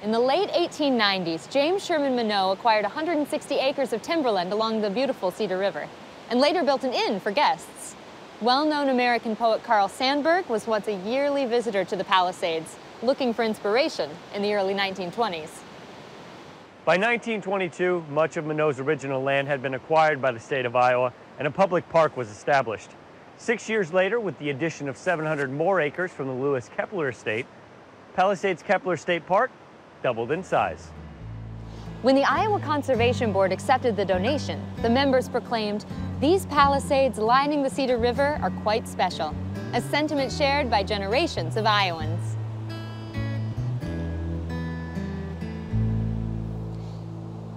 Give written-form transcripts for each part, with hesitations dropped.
In the late 1890s, James Sherman Minot acquired 160 acres of timberland along the beautiful Cedar River, and later built an inn for guests. Well-known American poet Carl Sandburg was once a yearly visitor to the Palisades, looking for inspiration in the early 1920s. By 1922, much of Minot's original land had been acquired by the state of Iowa, and a public park was established. 6 years later, with the addition of 700 more acres from the Lewis Kepler estate, Palisades-Kepler State Park doubled in size. When the Iowa Conservation Board accepted the donation, the members proclaimed, "These Palisades lining the Cedar River are quite special," a sentiment shared by generations of Iowans.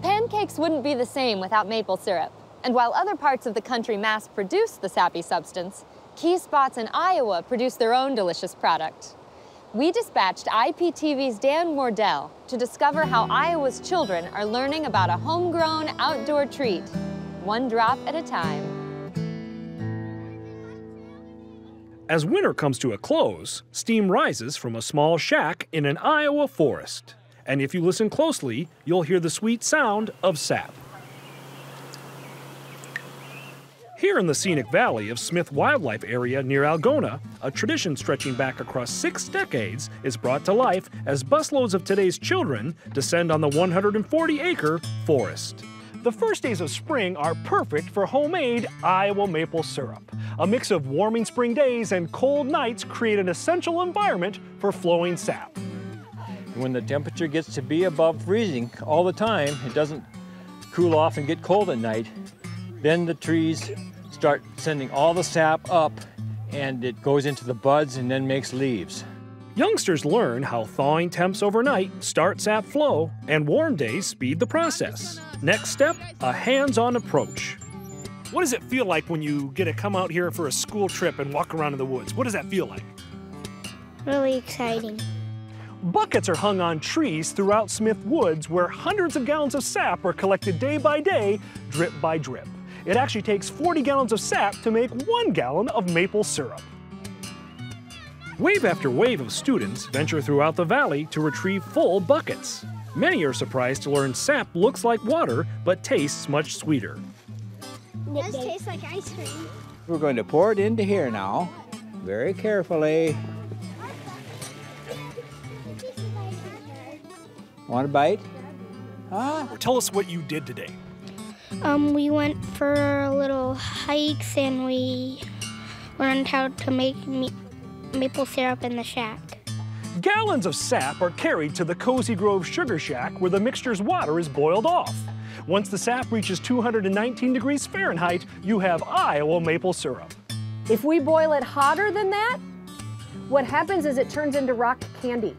Pancakes wouldn't be the same without maple syrup. And while other parts of the country mass-produce the sappy substance, key spots in Iowa produce their own delicious product. We dispatched IPTV's Dan Wardell to discover how Iowa's children are learning about a homegrown outdoor treat, one drop at a time. As winter comes to a close, steam rises from a small shack in an Iowa forest. And if you listen closely, you'll hear the sweet sound of sap. Here in the scenic valley of Smith Wildlife Area near Algona, a tradition stretching back across 6 decades is brought to life as busloads of today's children descend on the 140-acre forest. The first days of spring are perfect for homemade Iowa maple syrup. A mix of warming spring days and cold nights create an essential environment for flowing sap. When the temperature gets to be above freezing all the time, it doesn't cool off and get cold at night, then the trees start sending all the sap up and it goes into the buds and then makes leaves. Youngsters learn how thawing temps overnight start sap flow and warm days speed the process. Next step, a hands-on approach. What does it feel like when you get to come out here for a school trip and walk around in the woods? What does that feel like? Really exciting. Buckets are hung on trees throughout Smith Woods where hundreds of gallons of sap are collected day by day, drip by drip. It actually takes 40 gallons of sap to make 1 gallon of maple syrup. Wave after wave of students venture throughout the valley to retrieve full buckets. Many are surprised to learn sap looks like water but tastes much sweeter. It does taste like ice cream. We're going to pour it into here now, very carefully. Want a bite? Tell us what you did today. We went for little hikes and we learned how to make maple syrup in the shack. Gallons of sap are carried to the Cozy Grove Sugar Shack where the mixture's water is boiled off. Once the sap reaches 219 degrees Fahrenheit, you have Iowa maple syrup. If we boil it hotter than that, what happens is it turns into rock candy.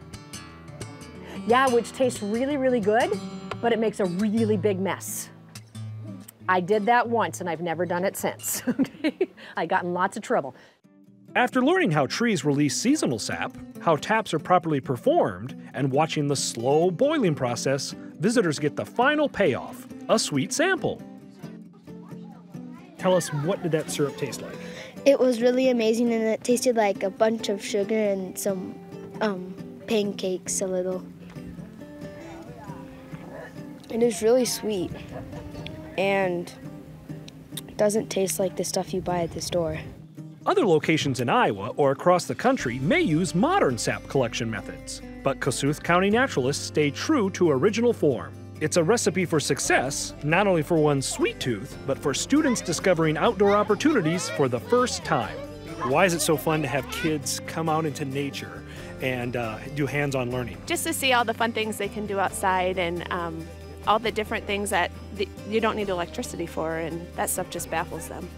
Yeah, which tastes really, really good, but it makes a really big mess. I did that once and I've never done it since. I got in lots of trouble. After learning how trees release seasonal sap, how taps are properly performed, and watching the slow boiling process, visitors get the final payoff, a sweet sample. Tell us, what did that syrup taste like? It was really amazing and it tasted like a bunch of sugar and some pancakes a little. It is really sweet and doesn't taste like the stuff you buy at the store. Other locations in Iowa or across the country may use modern sap collection methods, but Kossuth County naturalists stay true to original form. It's a recipe for success, not only for one's sweet tooth, but for students discovering outdoor opportunities for the first time. Why is it so fun to have kids come out into nature and do hands-on learning? Just to see all the fun things they can do outside and all the different things that you don't need electricity for, and that stuff just baffles them.